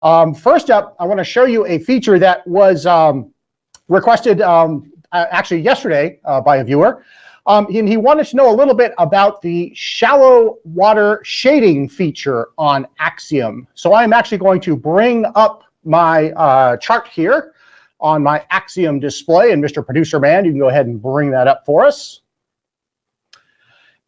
First up, I want to show you a feature that was requested actually yesterday by a viewer. And he wanted to know a little bit about the shallow water shading feature on Axiom. So I'm actually going to bring up my chart here on my Axiom display. And Mr. Producer Man, you can go ahead and bring that up for us.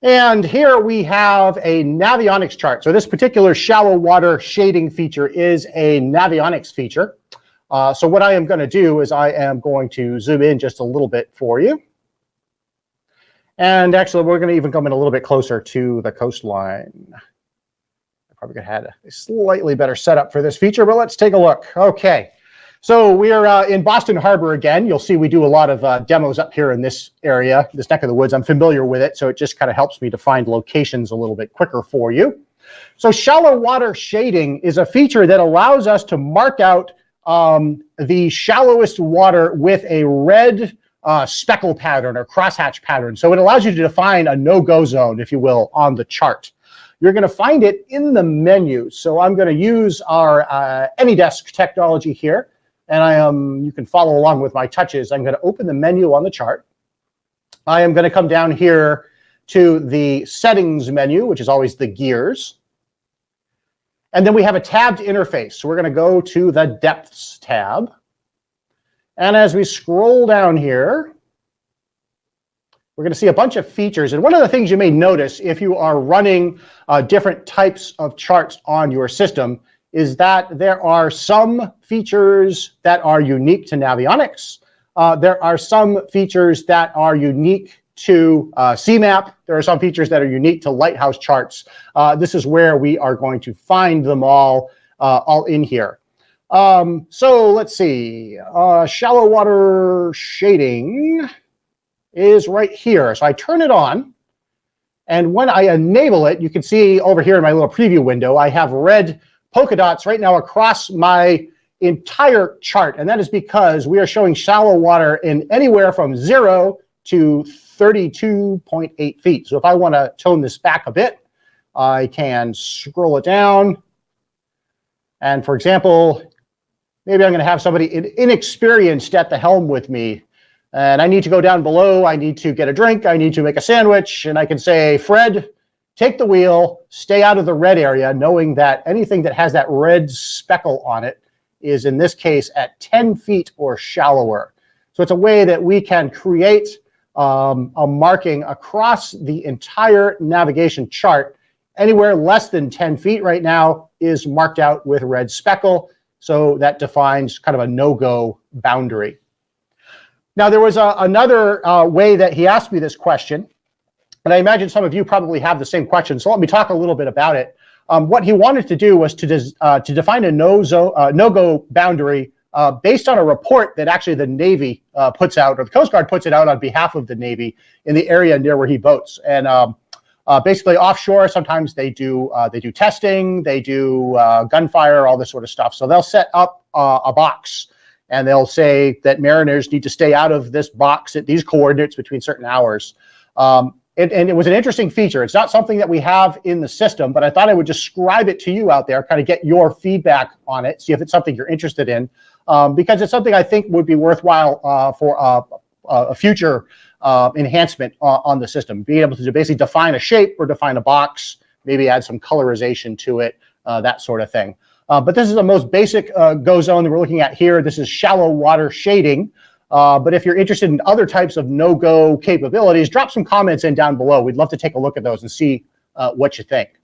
And here we have a Navionics chart. So this particular shallow water shading feature is a Navionics feature. So what I am going to do is I am going to zoom in just a little bit for you. And actually, we're going to even come in a little bit closer to the coastline. I probably could have had a slightly better setup for this feature, but let's take a look. Okay, so we are in Boston Harbor again. You'll see we do a lot of demos up here in this area, this neck of the woods. I'm familiar with it, so it just kind of helps me to find locations a little bit quicker for you. So shallow water shading is a feature that allows us to mark out the shallowest water with a red speckle pattern or crosshatch pattern. So it allows you to define a no-go zone, if you will, on the chart. You're going to find it in the menu. So I'm going to use our AnyDesk technology here, and you can follow along with my touches. I'm going to open the menu on the chart. I am going to come down here to the settings menu, which is always the gears. And then we have a tabbed interface. So we're going to go to the depths tab. And as we scroll down here, we're going to see a bunch of features. And one of the things you may notice if you are running different types of charts on your system is that there are some features that are unique to Navionics. There are some features that are unique to CMAP. There are some features that are unique to Lighthouse charts. This is where we are going to find them all in here. So let's see, shallow water shading is right here. So I turn it on, and when I enable it, you can see over here in my little preview window, I have red polka dots right now across my entire chart. And that is because we are showing shallow water in anywhere from 0 to 32.8 feet. So if I want to tone this back a bit, I can scroll it down. And for example, maybe I'm going to have somebody inexperienced at the helm with me, and I need to go down below. I need to get a drink. I need to make a sandwich. And I can say, Fred, take the wheel, stay out of the red area, knowing that anything that has that red speckle on it is, in this case, at 10 feet or shallower. So it's a way that we can create a marking across the entire navigation chart. Anywhere less than 10 feet right now is marked out with red speckle. So that defines kind of a no-go boundary. Now, there was another way that he asked me this question, and I imagine some of you probably have the same question. So let me talk a little bit about it. What he wanted to do was to define a no-go boundary based on a report that actually the Navy puts out, or the Coast Guard puts it out on behalf of the Navy in the area near where he boats. And basically offshore, sometimes they do testing, they do gunfire, all this sort of stuff. So they'll set up a box, and they'll say that mariners need to stay out of this box at these coordinates between certain hours. And it was an interesting feature. It's not something that we have in the system, but I thought I would describe it to you out there, kind of get your feedback on it, see if it's something you're interested in, because it's something I think would be worthwhile for a future enhancement on the system. Being able to basically define a shape or define a box, maybe add some colorization to it, that sort of thing. But this is the most basic go zone that we're looking at here. This is shallow water shading. But if you're interested in other types of no-go capabilities, drop some comments in down below. We'd love to take a look at those and see what you think.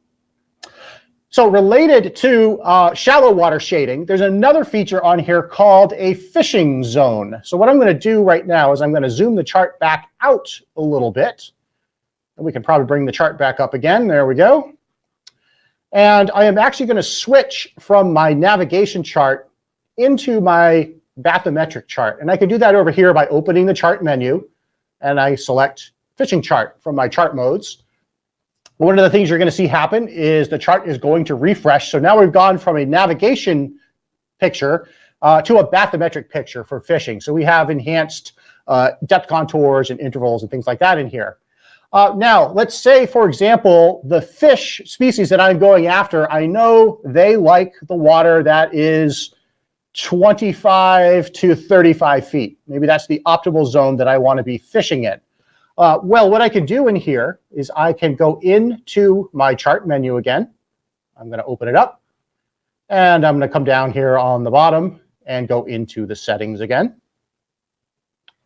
So related to shallow water shading, there's another feature on here called a phishing zone. So what I'm going to do right now is I'm going to zoom the chart back out a little bit. And we can probably bring the chart back up again. There we go. And I am actually going to switch from my navigation chart into my bathymetric chart. And I can do that over here by opening the chart menu, and I select Phishing chart from my chart modes. One of the things you're going to see happen is the chart is going to refresh. So now we've gone from a navigation picture to a bathymetric picture for phishing. So we have enhanced depth contours and intervals and things like that in here. Now, let's say, for example, the fish species that I'm going after, I know they like the water that is 25 to 35 feet. Maybe that's the optimal zone that I want to be fishing in. Well, what I can do in here is I can go into my chart menu again. I'm going to open it up, and I'm going to come down here on the bottom and go into the settings again.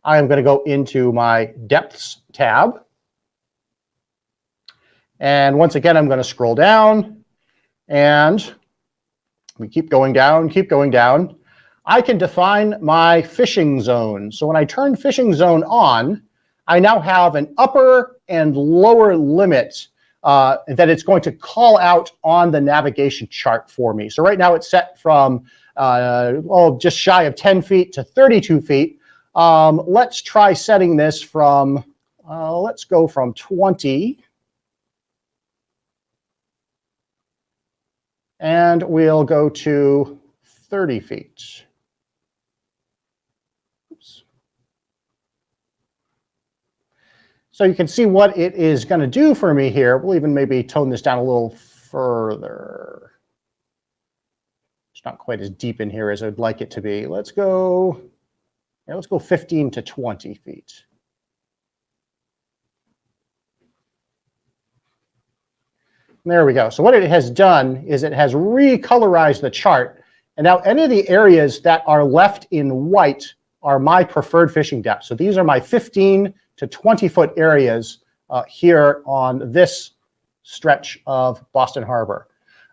I am going to go into my depths tab. And once again, I'm going to scroll down, and we keep going down, keep going down. I can define my fishing zone. So when I turn fishing zone on, I now have an upper and lower limit that it's going to call out on the navigation chart for me. So right now it's set from just shy of 10 feet to 32 feet. Let's try setting this from, let's go from 20. And we'll go to 30 feet. Oops. So you can see what it is going to do for me here. We'll even maybe tone this down a little further. It's not quite as deep in here as I'd like it to be. Let's go 15 to 20 feet. There we go. So what it has done is it has recolorized the chart. And now any of the areas that are left in white are my preferred fishing depths. So these are my 15 to 20 foot areas here on this stretch of Boston Harbor.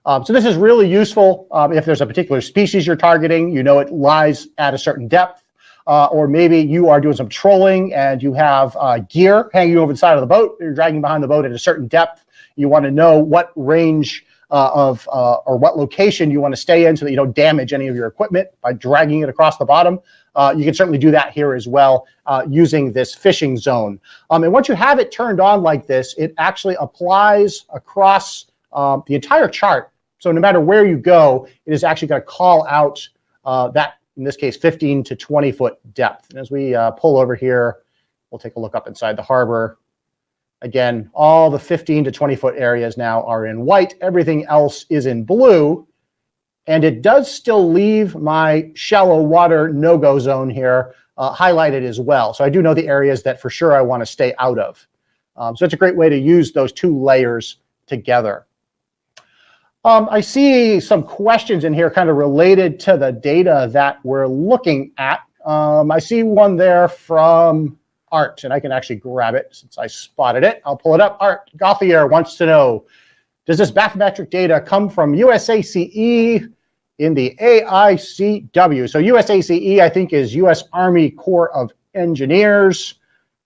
So this is really useful if there's a particular species you're targeting, you know it lies at a certain depth, or maybe you are doing some trolling and you have gear hanging over the side of the boat, you're dragging behind the boat at a certain depth. You want to know what range or what location you want to stay in so that you don't damage any of your equipment by dragging it across the bottom. You can certainly do that here as well using this fishing zone. And once you have it turned on like this, it actually applies across the entire chart. So no matter where you go, it is actually going to call out that, in this case, 15 to 20 foot depth. And as we pull over here, we'll take a look up inside the harbor. Again, all the 15 to 20 foot areas now are in white. Everything else is in blue. And it does still leave my shallow water no-go zone here highlighted as well. So I do know the areas that for sure I want to stay out of. So it's a great way to use those two layers together. I see some questions in here kind of related to the data that we're looking at. I see one there from Art, and I can actually grab it since I spotted it. I'll pull it up. Art Gauthier wants to know, does this bathymetric data come from USACE in the AICW? So USACE, I think, is U.S. Army Corps of Engineers.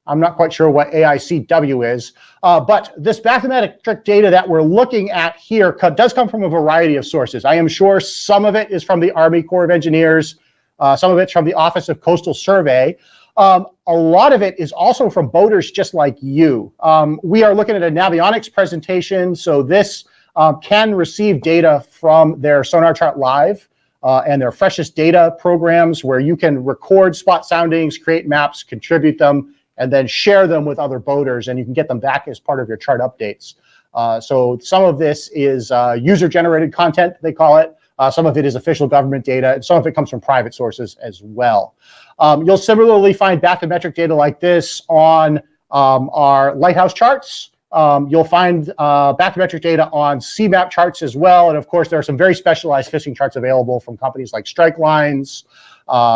I'm not quite sure what AICW is, but this bathymetric data that we're looking at here does come from a variety of sources. I am sure some of it is from the Army Corps of Engineers, some of it's from the Office of Coastal Survey. A lot of it is also from boaters just like you. We are looking at a Navionics presentation, so this can receive data from their Sonar Chart Live and their freshest data programs where you can record spot soundings, create maps, contribute them, and then share them with other boaters, and you can get them back as part of your chart updates. So some of this is user-generated content, they call it. Some of it is official government data, and some of it comes from private sources as well. You'll similarly find bathymetric data like this on our lighthouse charts. You'll find bathymetric data on CMAP charts as well. And of course, there are some very specialized fishing charts available from companies like Strike Lines,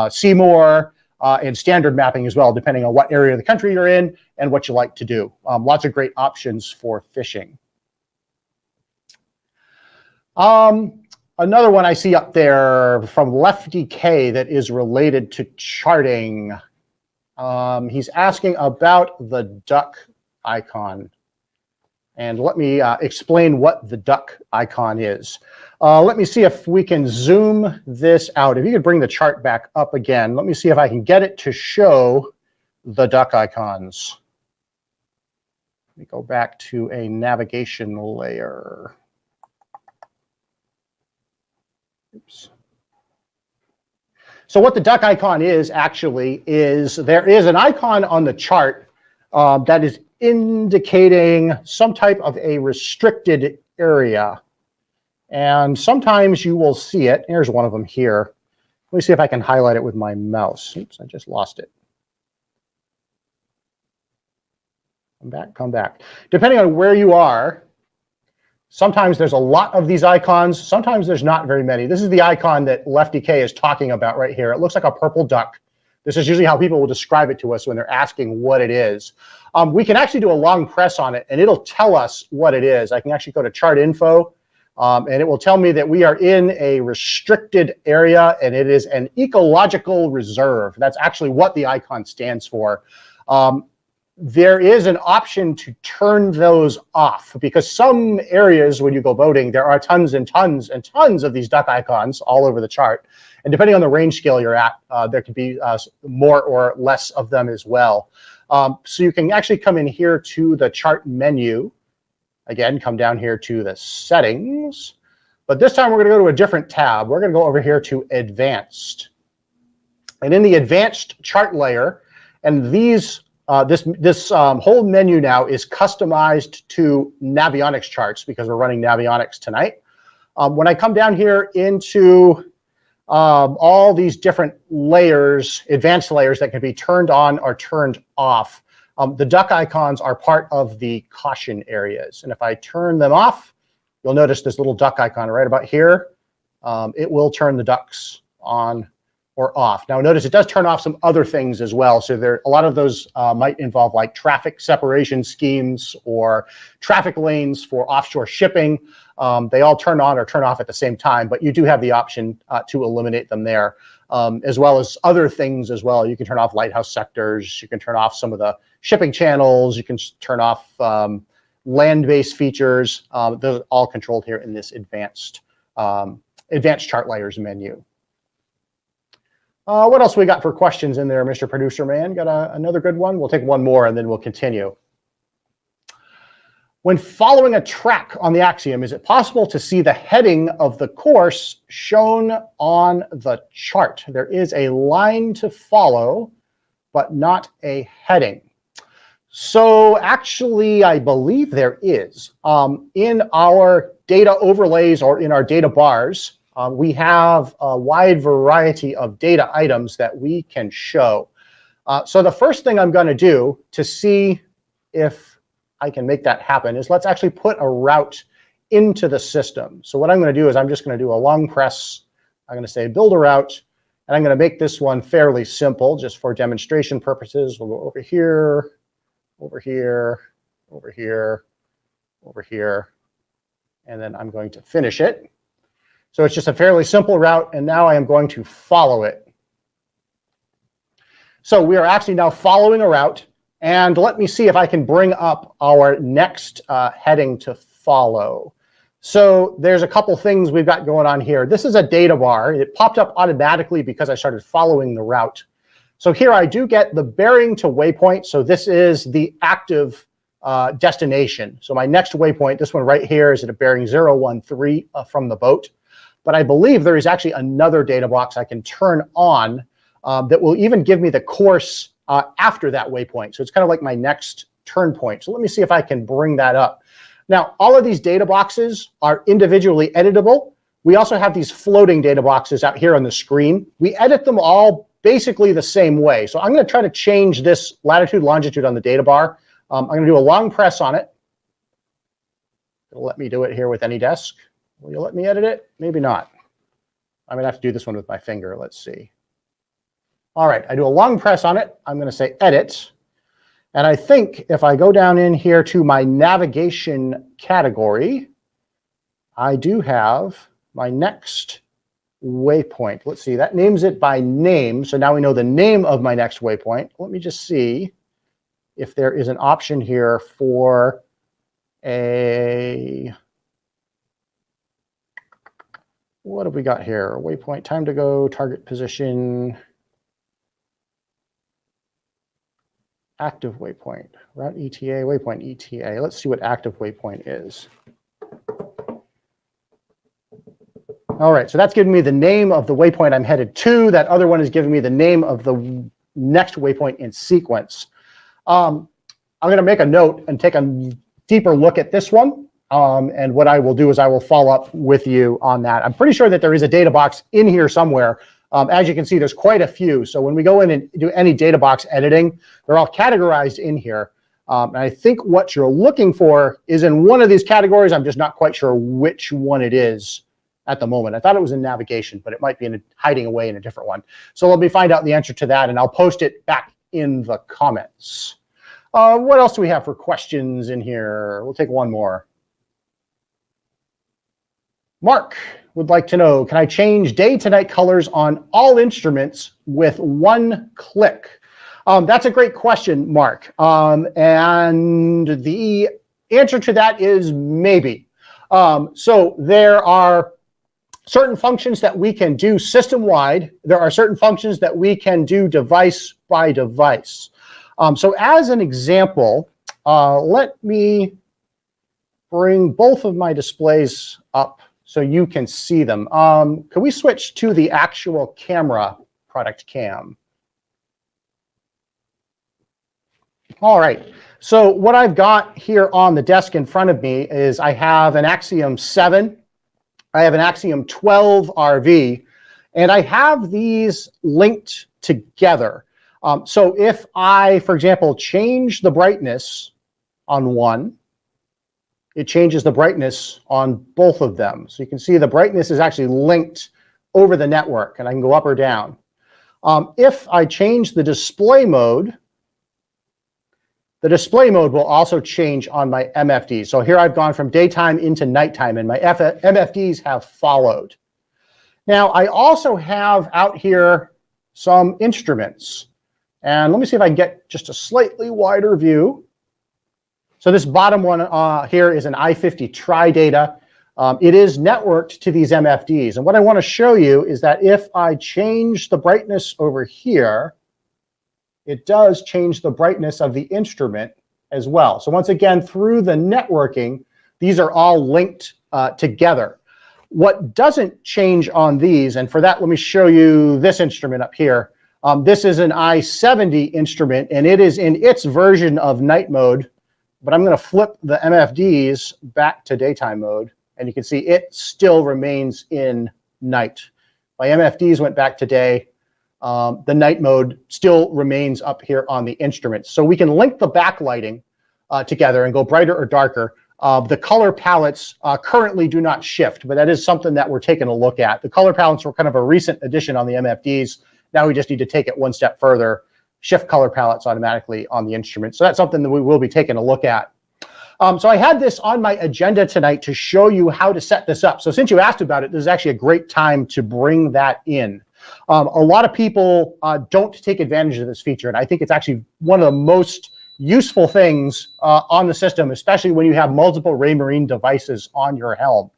Seymour, and standard mapping as well, depending on what area of the country you're in and what you like to do. Lots of great options for fishing. Another one I see up there from Lefty K that is related to charting. He's asking about the duck icon. And let me explain what the duck icon is. Let me see if we can zoom this out. If you could bring the chart back up again, let me see if I can get it to show the duck icons. Let me go back to a navigation layer. Oops. So what the duck icon is actually is there is an icon on the chart that is indicating some type of a restricted area. And sometimes you will see it. Here's one of them here. Let me see if I can highlight it with my mouse. Oops, I just lost it. Come back, come back. Depending on where you are, sometimes there's a lot of these icons. Sometimes there's not very many. This is the icon that Lefty K is talking about right here. It looks like a purple duck. This is usually how people will describe it to us when they're asking what it is. We can actually do a long press on it, and it'll tell us what it is. I can actually go to chart info, and it will tell me that we are in a restricted area, and it is an ecological reserve. That's actually what the icon stands for. There is an option to turn those off, because some areas when you go boating, there are tons and tons and tons of these duck icons all over the chart. And depending on the range scale you're at, there could be more or less of them as well. So you can actually come in here to the chart menu. Again, come down here to the settings. But this time we're going to go to a different tab. We're going to go over here to advanced. And in the advanced chart layer, and these this whole menu now is customized to Navionics charts because we're running Navionics tonight. When I come down here into all these different layers, advanced layers that can be turned on or turned off, the duck icons are part of the caution areas. And if I turn them off, you'll notice this little duck icon right about here. It will turn the ducks on or off. Now notice it does turn off some other things as well. So there, a lot of those might involve like traffic separation schemes or traffic lanes for offshore shipping. They all turn on or turn off at the same time, but you do have the option to eliminate them there, as well as other things as well. You can turn off lighthouse sectors. You can turn off some of the shipping channels. You can turn off land-based features. Those are all controlled here in this advanced chart layers menu. What else we got for questions in there, Mr. Producer Man? Got another good one? We'll take one more and then we'll continue. When following a track on the Axiom, is it possible to see the heading of the course shown on the chart? There is a line to follow, but not a heading. So actually, I believe there is. In our data overlays or in our data bars, we have a wide variety of data items that we can show. So the first thing I'm going to do to see if I can make that happen is let's actually put a route into the system. So what I'm going to do is I'm just going to do a long press. I'm going to say build a route, and I'm going to make this one fairly simple just for demonstration purposes. We'll go over here, over here, over here, over here, and then I'm going to finish it. So it's just a fairly simple route, and now I am going to follow it. So we are actually now following a route, and let me see if I can bring up our next heading to follow. So there's a couple things we've got going on here. This is a data bar. It popped up automatically because I started following the route. So here I do get the bearing to waypoint. So this is the active destination. So my next waypoint, this one right here, is at a bearing 013 from the boat. But I believe there is actually another data box I can turn on that will even give me the course after that waypoint. So it's kind of like my next turn point. So let me see if I can bring that up. Now, all of these data boxes are individually editable. We also have these floating data boxes out here on the screen. We edit them all basically the same way. So I'm going to try to change this latitude, longitude on the data bar. I'm going to do a long press on it. It'll let me do it here with AnyDesk. Will you let me edit it? Maybe not. I'm going to have to do this one with my finger. Let's see. All right, I do a long press on it. I'm going to say edit. And I think if I go down in here to my navigation category, I do have my next waypoint. Let's see, that names it by name. So now we know the name of my next waypoint. Let me just see if there is an option here for a... What have we got here? Waypoint, time to go, target position, active waypoint, route ETA, waypoint ETA. Let's see what active waypoint is. All right, so that's giving me the name of the waypoint I'm headed to. That other one is giving me the name of the next waypoint in sequence. I'm going to make a note and take a deeper look at this one. And what I will do is I will follow up with you on that. I'm pretty sure that there is a data box in here somewhere. As you can see, there's quite a few. So when we go in and do any data box editing, they're all categorized in here. And I think what you're looking for is in one of these categories. I'm just not quite sure which one it is at the moment. I thought it was in navigation, but it might be hiding away in a different one. So let me find out the answer to that, and I'll post it back in the comments. What else do we have for questions in here? We'll take one more. Mark would like to know, can I change day to night colors on all instruments with one click? That's a great question, Mark. And the answer to that is maybe. So there are certain functions that we can do system-wide. There are certain functions that we can do device by device. So as an example, let me bring both of my displays up so you can see them. Can we switch to the actual camera product cam? All right, so what I've got here on the desk in front of me is I have an Axiom 7, I have an Axiom 12 RV, and I have these linked together. So if I, for example, change the brightness on one, it changes the brightness on both of them. So you can see the brightness is actually linked over the network, and I can go up or down. If I change the display mode will also change on my MFDs. So here I've gone from daytime into nighttime, and my MFDs have followed. Now, I also have out here some instruments. And let me see if I can get just a slightly wider view. So this bottom one here is an I-50 tri-data. It is networked to these MFDs. And what I want to show you is that if I change the brightness over here, it does change the brightness of the instrument as well. So once again, through the networking, these are all linked together. What doesn't change on these, and for that, let me show you this instrument up here. This is an I-70 instrument, and it is in its version of night mode, but I'm going to flip the MFDs back to daytime mode, and you can see it still remains in night. My MFDs went back to day. The night mode still remains up here on the instrument. So we can link the backlighting together and go brighter or darker. The color palettes currently do not shift, but that is something that we're taking a look at. The color palettes were kind of a recent addition on the MFDs. Now we just need to take it one step further, shift color palettes automatically on the instrument. So that's something that we will be taking a look at. So I had this on my agenda tonight to show you how to set this up. So since you asked about it, this is actually a great time to bring that in. A lot of people don't take advantage of this feature, and I think it's actually one of the most useful things on the system, especially when you have multiple Raymarine devices on your helm.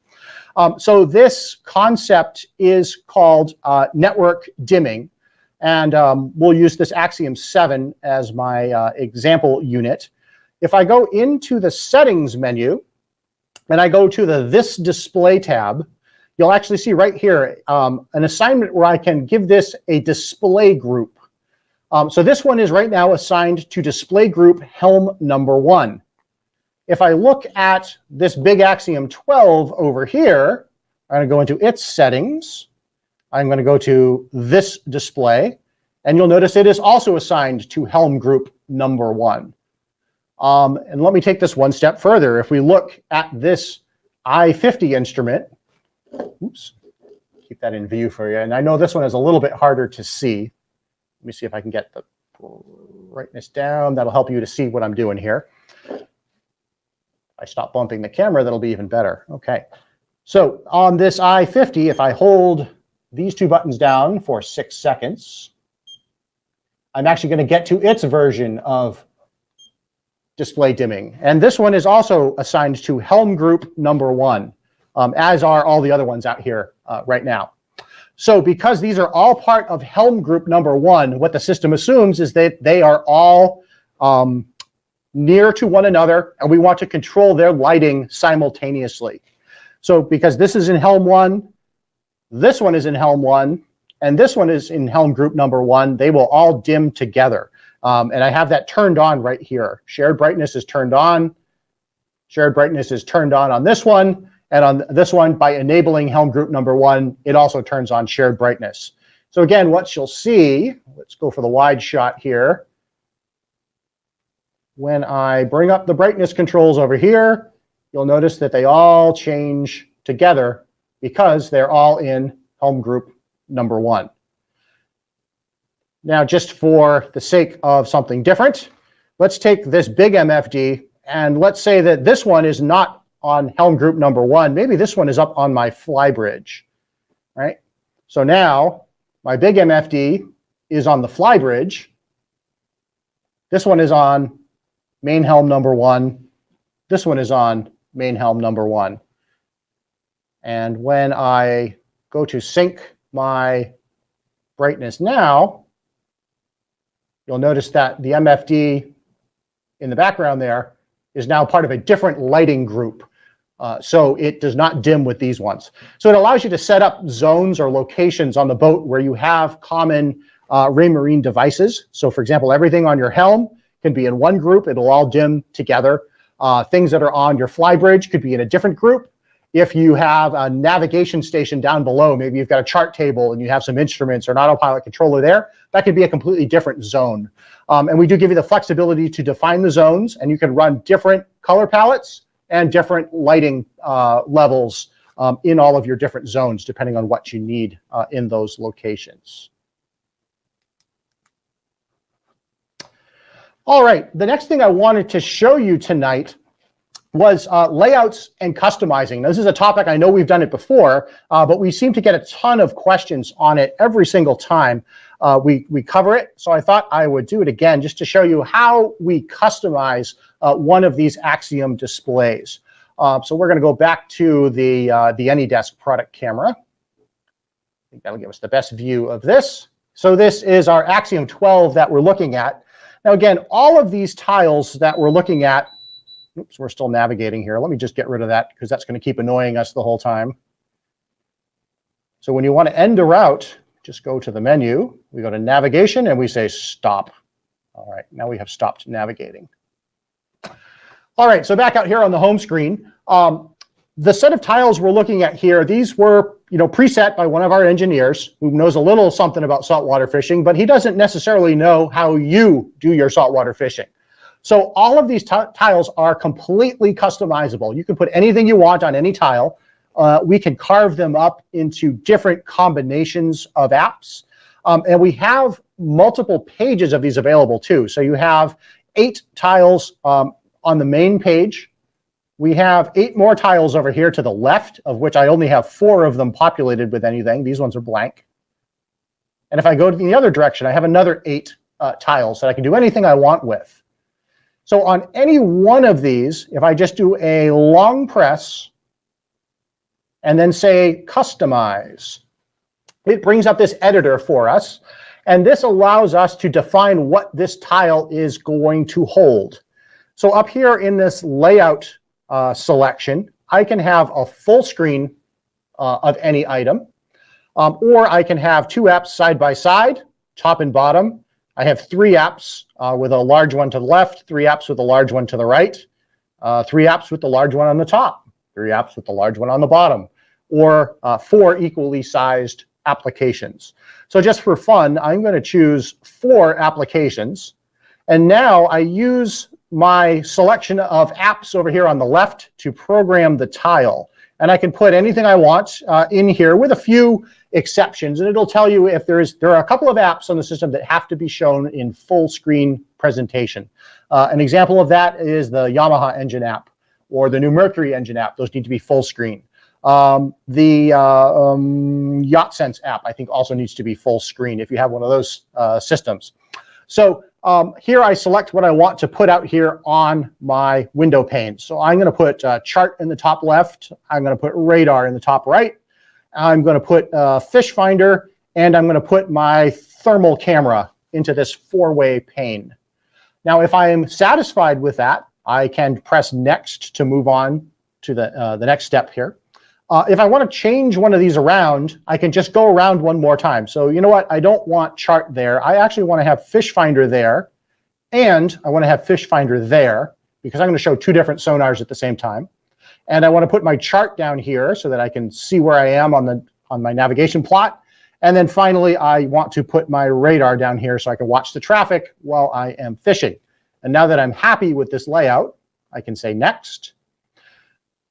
So this concept is called network dimming, and we'll use this Axiom 7 as my example unit. If I go into the settings menu and I go to the This Display tab, you'll actually see right here an assignment where I can give this a display group. So this one is right now assigned to display group helm number 1. If I look at this big Axiom 12 over here, I'm going to go into its settings. I'm going to go to this display, and you'll notice it is also assigned to helm group number 1. And let me take this one step further. If we look at this I-50 instrument, oops, keep that in view for you. And I know this one is a little bit harder to see. Let me see if I can get the brightness down. That'll help you to see what I'm doing here. If I stop bumping the camera, that'll be even better. Okay. So on this I-50, if I hold these two buttons down for 6 seconds, I'm actually going to get to its version of display dimming. And this one is also assigned to helm group number 1. As are all the other ones out here right now. So because these are all part of helm group number 1, what the system assumes is that they are all near to one another, and we want to control their lighting simultaneously. So because this is in helm 1, this one is in helm 1, and this one is in helm group number 1, they will all dim together. And I have that turned on right here. Shared brightness is turned on. Shared brightness is turned on this one. And on this one, by enabling Helm group number 1, it also turns on shared brightness. So again, what you'll see, let's go for the wide shot here. When I bring up the brightness controls over here, you'll notice that they all change together because they're all in Helm group number 1. Now, just for the sake of something different, let's take this big MFD, and let's say that this one is not on Helm group number 1. Maybe this one is up on my flybridge, right? So now my big MFD is on the flybridge. This one is on main helm number 1. This one is on main helm number 1. And when I go to sync my brightness now, you'll notice that the MFD in the background there is now part of a different lighting group. So it does not dim with these ones. So it allows you to set up zones or locations on the boat where you have common Raymarine devices. So for example, everything on your helm can be in one group. It'll all dim together. Things that are on your flybridge could be in a different group. If you have a navigation station down below, maybe you've got a chart table and you have some instruments or an autopilot controller there, that could be a completely different zone. And we do give you the flexibility to define the zones, and you can run different color palettes and different lighting levels in all of your different zones, depending on what you need in those locations. All right, the next thing I wanted to show you tonight was layouts and customizing. Now, this is a topic, I know we've done it before, but we seem to get a ton of questions on it every single time we cover it. So I thought I would do it again just to show you how we customize one of these Axiom displays. So we're going to go back to the AnyDesk product camera. I think that'll give us the best view of this. So this is our Axiom 12 that we're looking at. Now again, all of these tiles that we're looking at, oops, we're still navigating here. Let me just get rid of that because that's going to keep annoying us the whole time. So when you want to end a route, just go to the menu, we go to navigation, and we say stop. All right, now we have stopped navigating. All right, so back out here on the home screen, the set of tiles we're looking at here, these were preset by one of our engineers who knows a little something about saltwater fishing, but he doesn't necessarily know how you do your saltwater fishing. So all of these tiles are completely customizable. You can put anything you want on any tile. We can carve them up into different combinations of apps. And we have multiple pages of these available too. So you have 8 tiles on the main page. We have 8 more tiles over here to the left, of which I only have 4 of them populated with anything. These ones are blank. And if I go to the other direction, I have another 8 tiles that I can do anything I want with. So on any one of these, if I just do a long press and then say customize, it brings up this editor for us. And this allows us to define what this tile is going to hold. So up here in this layout selection, I can have a full screen of any item, or I can have 2 apps side by side, top and bottom. I have 3 apps with a large one to the left, 3 apps with a large one to the right, 3 apps with the large one on the top, 3 apps with the large one on the bottom, or 4 equally sized applications. So just for fun, I'm going to choose 4 applications. And now I use my selection of apps over here on the left to program the tile. And I can put anything I want in here with a few exceptions. And it'll tell you if there are a couple of apps on the system that have to be shown in full screen presentation. An example of that is the Yamaha engine app or the new Mercury engine app. Those need to be full screen. The YachtSense app, I think, also needs to be full screen if you have one of those systems. So here I select what I want to put out here on my window pane. So I'm going to put chart in the top left. I'm going to put radar in the top right. I'm going to put fish finder, and I'm going to put my thermal camera into this 4-way pane. Now, if I am satisfied with that, I can press next to move on to the next step here. If I want to change one of these around, I can just go around one more time. So you know what? I don't want chart there. I actually want to have fish finder there. and I want to have Fish Finder there because I'm going to show two different sonars at the same time. And I want to put my chart down here so that I can see where I am on my navigation plot. And then finally, I want to put my radar down here so I can watch the traffic while I am fishing. And now that I'm happy with this layout, I can say next.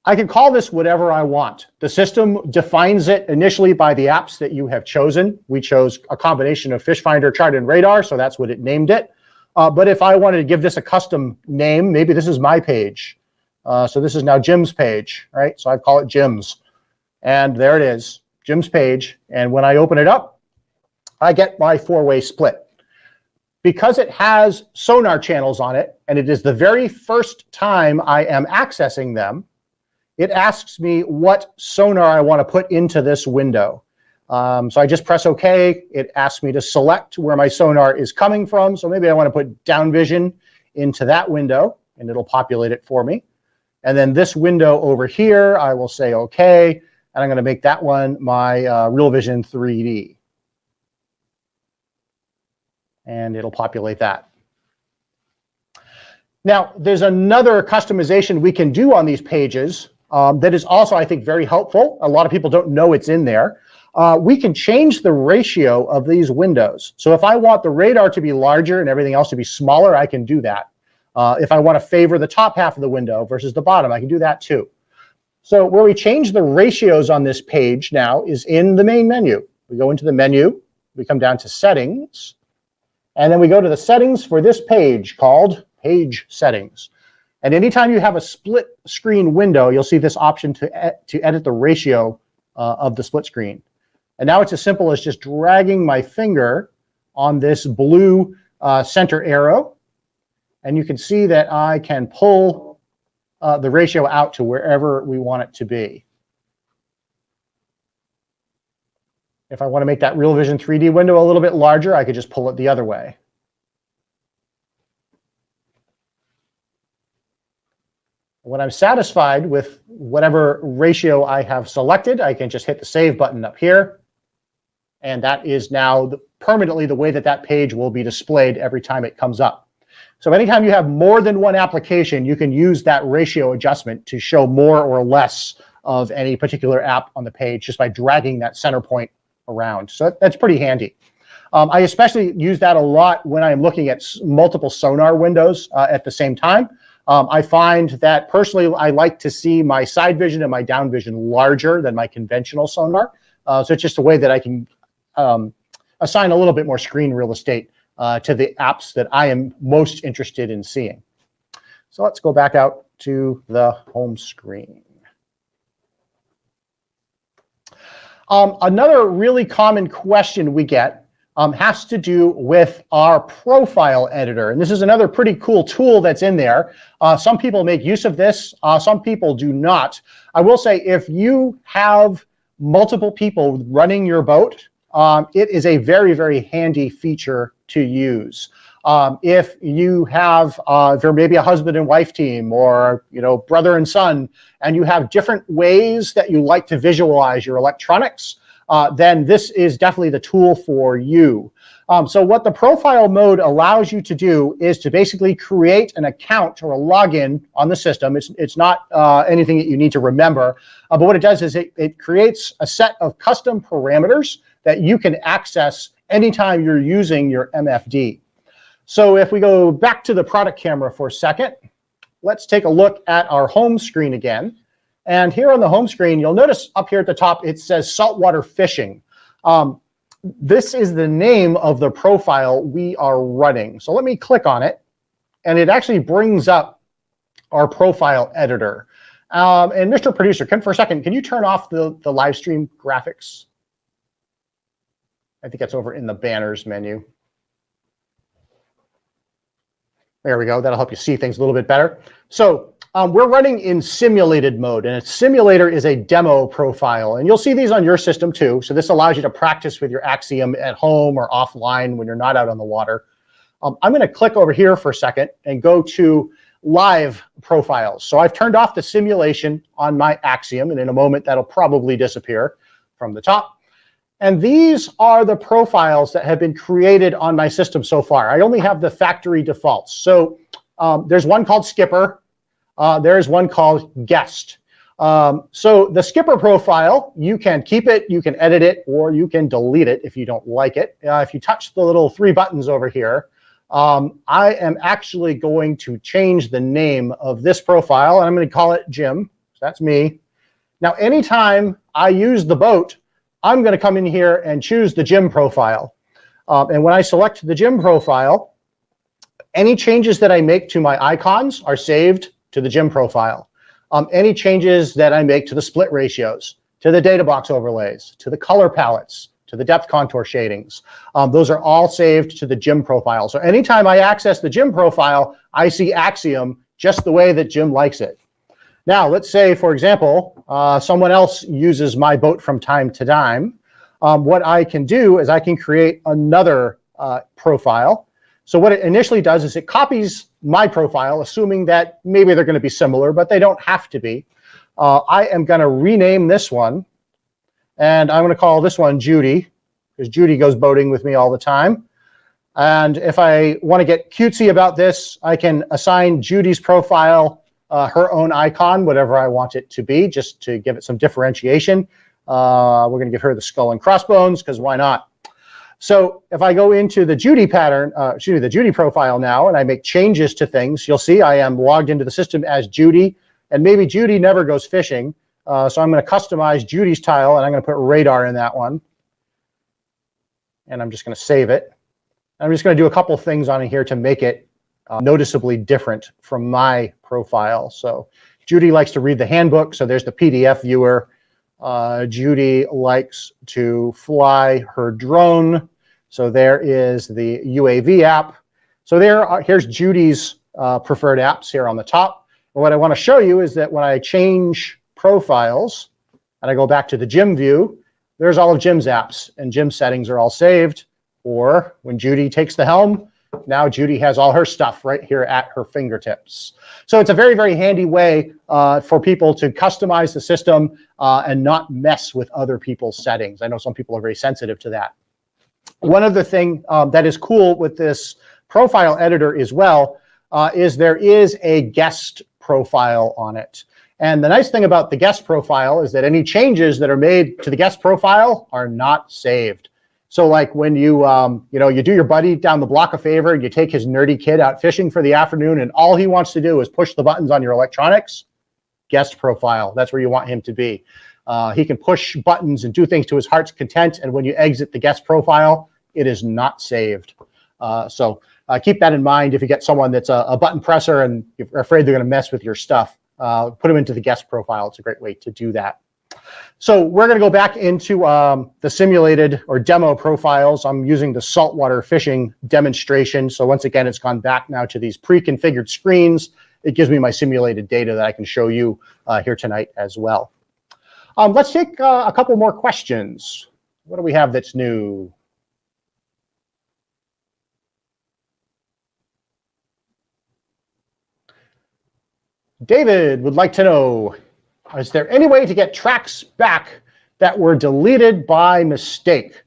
I can call this whatever I want. The system defines it initially by the apps that you have chosen. We chose a combination of Fish Finder, Chart, and Radar, so that's what it named it. But if I wanted to give this a custom name, maybe this is my page. So this is now Jim's page, right? So I call it Jim's. And there it is, Jim's page. And when I open it up, I get my four-way split. Because it has sonar channels on it, and it is the very first time I am accessing them, it asks me what sonar I want to put into this window. So I just press OK. It asks me to select where my sonar is coming from. So maybe I want to put down vision into that window, and it'll populate it for me. And then this window over here, I will say OK, and I'm going to make that one my Real Vision 3D. And it'll populate that. Now, there's another customization we can do on these pages that is also, I think, very helpful. A lot of people don't know it's in there. We can change the ratio of these windows. So if I want the radar to be larger and everything else to be smaller, I can do that. If I want to favor the top half of the window versus the bottom, I can do that too. So where we change the ratios on this page now is in the main menu. We go into the menu, we come down to Settings, and then we go to the settings for this page called Page Settings. And anytime you have a split screen window, you'll see this option to edit the ratio of the split screen. And now it's as simple as just dragging my finger on this blue center arrow. And you can see that I can pull the ratio out to wherever we want it to be. If I want to make that Real Vision 3D window a little bit larger, I could just pull it the other way. When I'm satisfied with whatever ratio I have selected, I can just hit the Save button up here. And that is now permanently the way that that page will be displayed every time it comes up. So anytime you have more than one application, you can use that ratio adjustment to show more or less of any particular app on the page just by dragging that center point around. So that's pretty handy. I especially use that a lot when I'm looking at multiple sonar windows at the same time. I find that personally, I like to see my side vision and my down vision larger than my conventional sonar. So it's just a way that I can assign a little bit more screen real estate to the apps that I am most interested in seeing. So let's go back out to the home screen. Another really common question we get has to do with our profile editor. And this is another pretty cool tool that's in there. Some people make use of this, some people do not. I will say if you have multiple people running your boat, it is a very, very handy feature to use. If you have, if you're maybe a husband and wife team or brother and son, and you have different ways that you like to visualize your electronics, then this is definitely the tool for you. So what the profile mode allows you to do is to basically create an account or a login on the system. It's not anything that you need to remember, but what it does is it creates a set of custom parameters that you can access anytime you're using your MFD. So if we go back to the product camera for a second, let's take a look at our home screen again. And here on the home screen, you'll notice up here at the top, it says saltwater fishing. This is the name of the profile we are running. So let me click on it, and it actually brings up our profile editor. And Mr. Producer, for a second, can you turn off the live stream graphics? I think that's over in the banners menu. There we go. That'll help you see things a little bit better. So we're running in simulated mode, and a simulator is a demo profile. And you'll see these on your system too. So this allows you to practice with your Axiom at home or offline when you're not out on the water. I'm going to click over here for a second and go to live profiles. So I've turned off the simulation on my Axiom, and in a moment that'll probably disappear from the top. And these are the profiles that have been created on my system so far. I only have the factory defaults. So there's one called Skipper. There's one called Guest. So the Skipper profile, you can keep it, you can edit it, or you can delete it if you don't like it. If you touch the little 3 buttons over here, I am actually going to change the name of this profile, and I'm going to call it Jim. So that's me. Now, anytime I use the boat, I'm going to come in here and choose the Jim profile. And when I select the Jim profile, any changes that I make to my icons are saved to the Jim profile. Any changes that I make to the split ratios, to the data box overlays, to the color palettes, to the depth contour shadings, those are all saved to the Jim profile. So anytime I access the Jim profile, I see Axiom just the way that Jim likes it. Now, let's say, for example, someone else uses my boat from time to time. What I can do is I can create another profile. So what it initially does is it copies my profile, assuming that maybe they're going to be similar, but they don't have to be. I am going to rename this one, and I'm going to call this one Judy, because Judy goes boating with me all the time. And if I want to get cutesy about this, I can assign Judy's profile her own icon, whatever I want it to be, just to give it some differentiation. We're going to give her the skull and crossbones, because why not? So if I go into the Judy pattern, the Judy profile now, and I make changes to things, you'll see I am logged into the system as Judy, and maybe Judy never goes fishing. So I'm going to customize Judy's tile, and I'm going to put radar in that one. And I'm just going to save it. I'm just going to do a couple things on here to make it noticeably different from my profile. So Judy likes to read the handbook, so there's the PDF viewer. Judy likes to fly her drone, so there is the UAV app. So here's Judy's preferred apps here on the top. And what I want to show you is that when I change profiles and I go back to the Jim view, there's all of Jim's apps, and Jim's settings are all saved. Or when Judy takes the helm, now Judy has all her stuff right here at her fingertips. So it's a very, very handy way for people to customize the system and not mess with other people's settings. I know some people are very sensitive to that. One other thing that is cool with this profile editor as well is there is a guest profile on it. And the nice thing about the guest profile is that any changes that are made to the guest profile are not saved. So like when you do your buddy down the block a favor and you take his nerdy kid out fishing for the afternoon and all he wants to do is push the buttons on your electronics, guest profile, that's where you want him to be. He can push buttons and do things to his heart's content, and when you exit the guest profile, it is not saved. So keep that in mind if you get someone that's a button presser and you're afraid they're going to mess with your stuff. Put them into the guest profile. It's a great way to do that. So we're going to go back into the simulated or demo profiles. I'm using the saltwater fishing demonstration. So once again, it's gone back now to these pre-configured screens. It gives me my simulated data that I can show you here tonight as well. Let's take a couple more questions. What do we have that's new? David would like to know, is there any way to get tracks back that were deleted by mistake?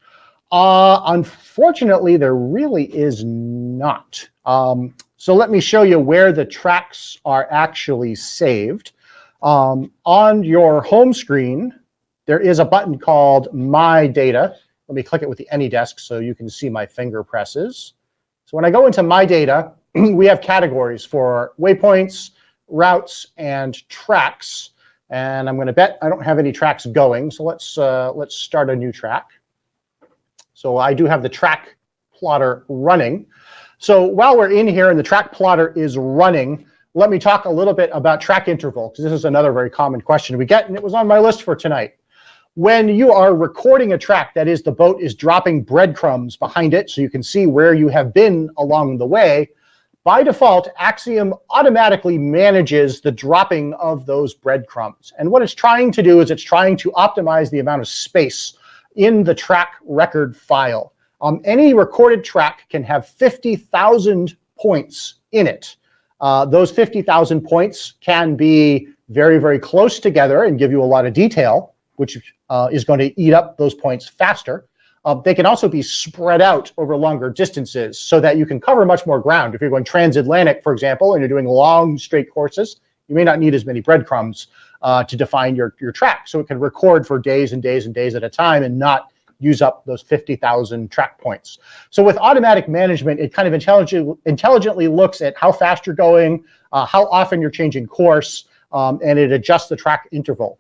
Unfortunately, there really is not. So let me show you where the tracks are actually saved. On your home screen, there is a button called My Data. Let me click it with the AnyDesk so you can see my finger presses. So when I go into My Data, we have categories for waypoints, routes, and tracks. And I'm going to bet I don't have any tracks going. So let's start a new track. So I do have the track plotter running. So while we're in here and the track plotter is running, let me talk a little bit about track interval, because this is another very common question we get, and it was on my list for tonight. When you are recording a track, that is, the boat is dropping breadcrumbs behind it so you can see where you have been along the way, by default, Axiom automatically manages the dropping of those breadcrumbs. And what it's trying to do is it's trying to optimize the amount of space in the track record file. Any recorded track can have 50,000 points in it. Those 50,000 points can be very, very close together and give you a lot of detail, which is going to eat up those points faster. They can also be spread out over longer distances so that you can cover much more ground. If you're going transatlantic, for example, and you're doing long straight courses, you may not need as many breadcrumbs to define your track. So it can record for days and days and days at a time and not use up those 50,000 track points. So with automatic management, it kind of intelligently looks at how fast you're going, how often you're changing course, and it adjusts the track interval.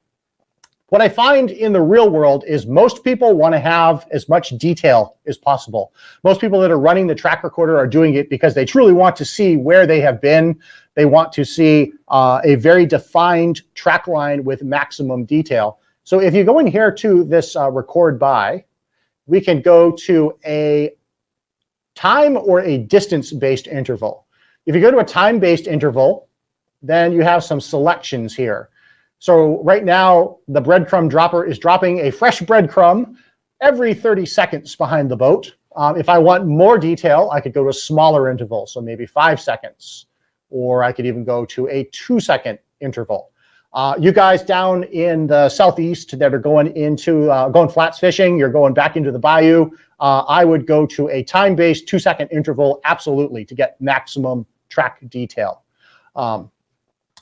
What I find in the real world is most people want to have as much detail as possible. Most people that are running the track recorder are doing it because they truly want to see where they have been. They want to see a very defined track line with maximum detail. So if you go in here to this record by, we can go to a time or a distance-based interval. If you go to a time-based interval, then you have some selections here. So right now, the breadcrumb dropper is dropping a fresh breadcrumb every 30 seconds behind the boat. If I want more detail, I could go to a smaller interval, so maybe 5 seconds, or I could even go to a 2-second interval. You guys down in the southeast that are going into going flats fishing, you're going back into the bayou, I would go to a time-based 2-second interval, absolutely, to get maximum track detail.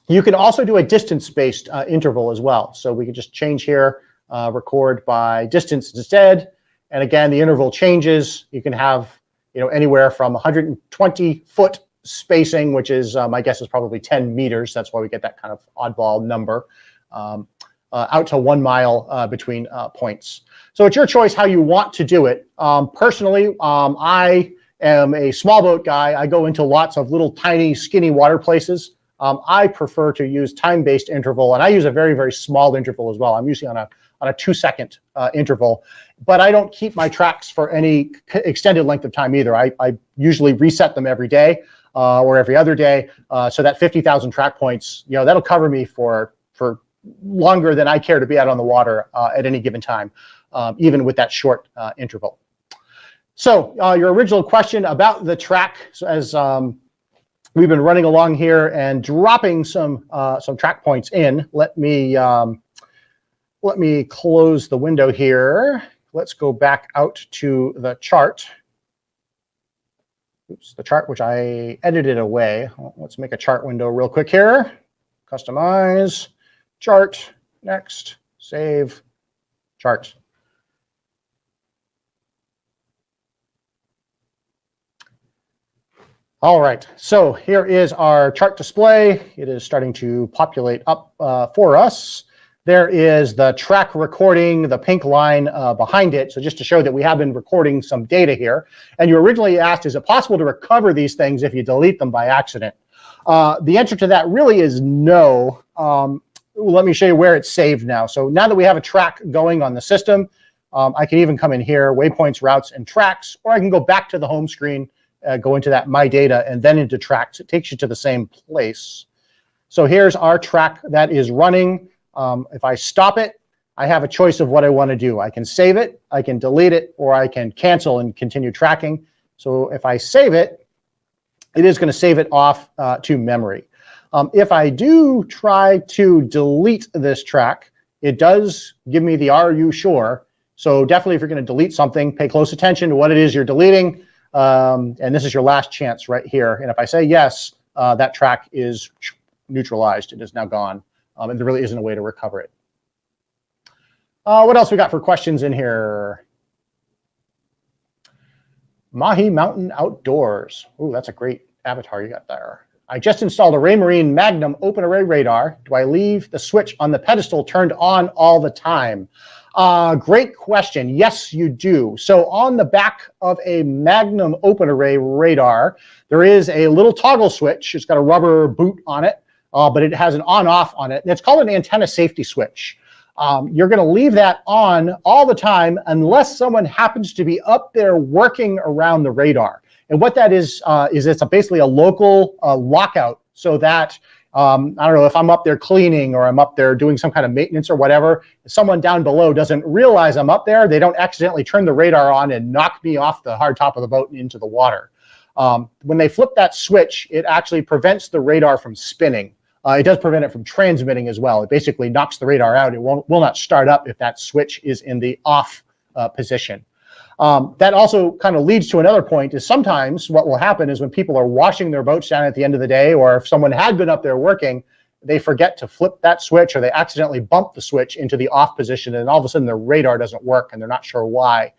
You can also do a distance-based interval as well. So we can just change here, record by distance instead. And again, the interval changes. You can have, anywhere from 120-foot spacing, which is, my guess is probably 10 meters. That's why we get that kind of oddball number, out to 1 mile between points. So it's your choice how you want to do it. Personally, I am a small boat guy. I go into lots of little tiny skinny water places. I prefer to use time-based interval, and I use a very, very small interval as well. I'm usually on a 2-second interval, but I don't keep my tracks for any extended length of time either. I usually reset them every day or every other day, so that 50,000 track points, that'll cover me for longer than I care to be out on the water at any given time, even with that short interval. So your original question about the track, so as we've been running along here and dropping some track points in. Let me close the window here. Let's go back out to the chart. Oops, the chart which I edited away. Let's make a chart window real quick here. Customize, chart, next, save, chart. All right, so here is our chart display. It is starting to populate up for us. There is the track recording, the pink line behind it. So just to show that we have been recording some data here. And you originally asked, is it possible to recover these things if you delete them by accident? The answer to that really is no. Let me show you where it's saved now. So now that we have a track going on the system, I can even come in here, waypoints, routes, and tracks, or I can go back to the home screen, go into that My Data, and then into tracks. It takes you to the same place. So here's our track that is running. If I stop it, I have a choice of what I want to do. I can save it, I can delete it, or I can cancel and continue tracking. So if I save it, it is going to save it off to memory. If I do try to delete this track, it does give me the "Are you sure?" So definitely if you're going to delete something, pay close attention to what it is you're deleting. And this is your last chance right here. And if I say yes, that track is neutralized. It is now gone. And there really isn't a way to recover it. What else we got for questions in here? Mahi Mountain Outdoors. Ooh, that's a great avatar you got there. I just installed a Raymarine Magnum open array radar. Do I leave the switch on the pedestal turned on all the time? Great question. Yes, you do. So on the back of a Magnum open array radar, there is a little toggle switch. It's got a rubber boot on it, but it has an on-off on it. And it's called an antenna safety switch. You're going to leave that on all the time unless someone happens to be up there working around the radar. And what that is it's basically a local lockout so that I don't know, if I'm up there cleaning or I'm up there doing some kind of maintenance or whatever, if someone down below doesn't realize I'm up there, they don't accidentally turn the radar on and knock me off the hard top of the boat and into the water. When they flip that switch, it actually prevents the radar from spinning. It does prevent it from transmitting as well. It basically knocks the radar out. It will not start up if that switch is in the off position. That also kind of leads to another point, is sometimes what will happen is when people are washing their boats down at the end of the day, or if someone had been up there working, they forget to flip that switch, or they accidentally bump the switch into the off position, and all of a sudden their radar doesn't work and they're not sure why.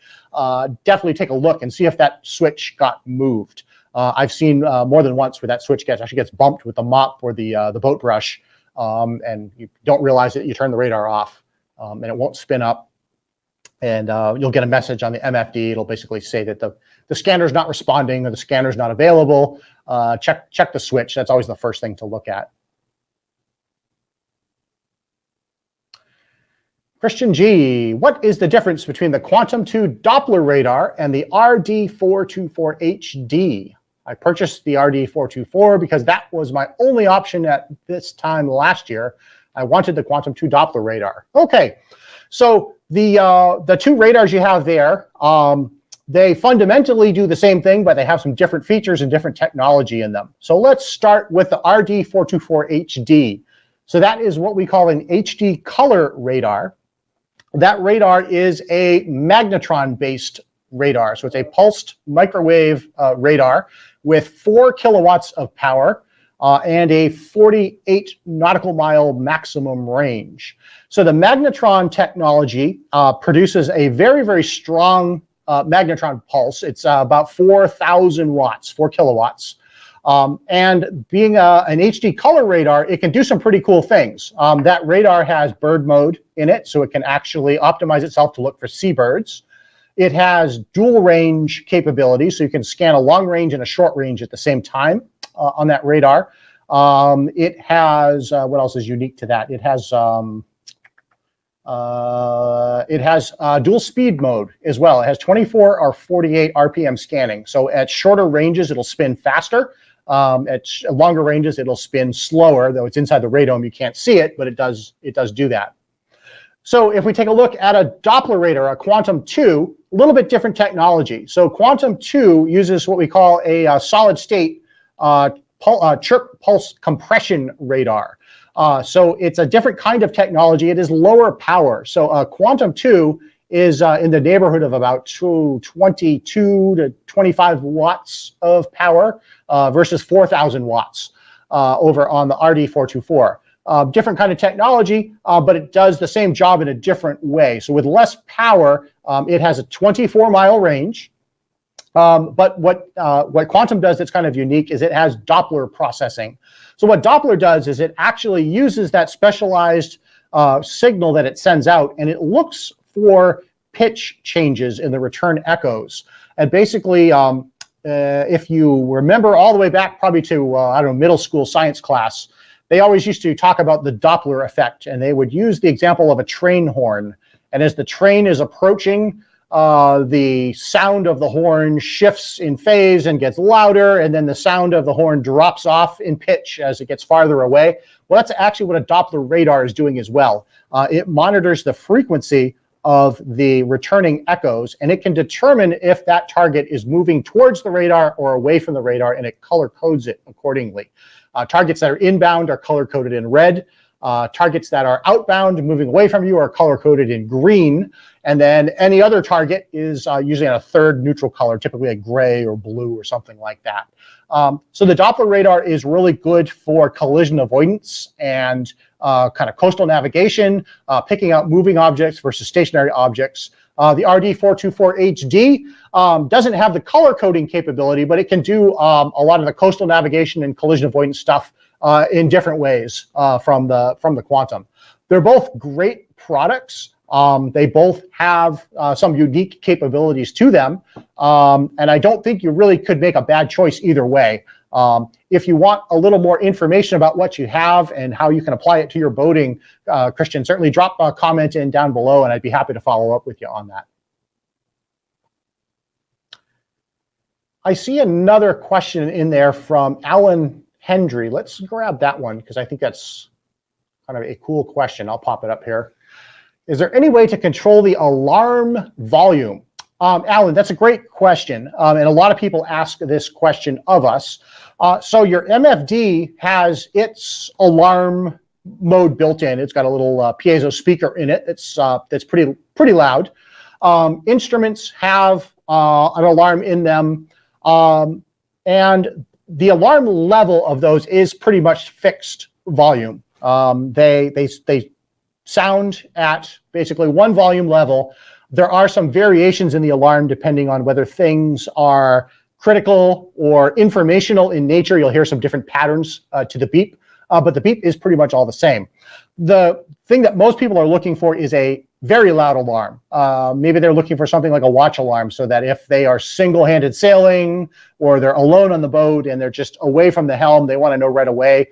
Definitely take a look and see if that switch got moved. I've seen more than once where that switch actually gets bumped with the mop or the boat brush, and you don't realize it. You turn the radar off, and it won't spin up. And you'll get a message on the MFD. It'll basically say that the scanner's not responding or the scanner's not available. Check the switch. That's always the first thing to look at. Christian G, what is the difference between the Quantum 2 Doppler radar and the RD424HD? I purchased the RD424 because that was my only option at this time last year. I wanted the Quantum 2 Doppler radar. Okay, so the two radars you have there, they fundamentally do the same thing, but they have some different features and different technology in them. So let's start with the RD424HD. So that is what we call an HD color radar. That radar is a magnetron-based radar. So it's a pulsed microwave radar with 4 kilowatts of power and a 48 nautical mile maximum range. So the magnetron technology produces a very, very strong magnetron pulse. It's about 4,000 watts, 4 kilowatts. And being an HD color radar, it can do some pretty cool things. That radar has bird mode in it, so it can actually optimize itself to look for seabirds. It has dual range capabilities, so you can scan a long range and a short range at the same time on that radar. It has, what else is unique to that? It has dual speed mode as well. It has 24 or 48 RPM scanning. So at shorter ranges, it'll spin faster. At longer ranges, it'll spin slower, though it's inside the radome. You can't see it, but it does do that. So if we take a look at a Doppler radar, a Quantum 2, a little bit different technology. So Quantum 2 uses what we call a solid state chirp pulse compression radar. So it's a different kind of technology. It is lower power. So Quantum 2 is in the neighborhood of about 22 to 25 watts of power versus 4,000 watts over on the RD424. Different kind of technology, but it does the same job in a different way. So with less power, it has a 24-mile range. But what Quantum does that's kind of unique is it has Doppler processing. So what Doppler does is it actually uses that specialized signal that it sends out, and it looks for pitch changes in the return echoes. And basically, if you remember all the way back probably to, I don't know, middle school science class, they always used to talk about the Doppler effect, and they would use the example of a train horn. And as the train is approaching, the sound of the horn shifts in phase and gets louder, and then the sound of the horn drops off in pitch as it gets farther away. Well, that's actually what a Doppler radar is doing as well. It monitors the frequency of the returning echoes, and it can determine if that target is moving towards the radar or away from the radar, and it color codes it accordingly. Targets that are inbound are color coded in red. Targets that are outbound, moving away from you, are color-coded in green. And then any other target is usually on a third neutral color, typically a gray or blue or something like that. So the Doppler radar is really good for collision avoidance and kind of coastal navigation, picking out moving objects versus stationary objects. The RD424HD doesn't have the color coding capability, but it can do a lot of the coastal navigation and collision avoidance stuff in different ways from the Quantum. They're both great products. They both have some unique capabilities to them, and I don't think you really could make a bad choice either way. If you want a little more information about what you have and how you can apply it to your boating, Christian, certainly drop a comment in down below, and I'd be happy to follow up with you on that. I see another question in there from Alan Hendry. Let's grab that one because I think that's kind of a cool question. I'll pop it up here. Is there any way to control the alarm volume? Alan, that's a great question. And a lot of people ask this question of us. So your MFD has its alarm mode built in. It's got a little piezo speaker in it. That's pretty loud. Instruments have an alarm in them, and the alarm level of those is pretty much fixed volume. They sound at basically one volume level. There are some variations in the alarm depending on whether things are critical or informational in nature. You'll hear some different patterns to the beep, but the beep is pretty much all the same. The thing that most people are looking for is a very loud alarm. Maybe they're looking for something like a watch alarm, so that if they are single-handed sailing or they're alone on the boat and they're just away from the helm, they want to know right away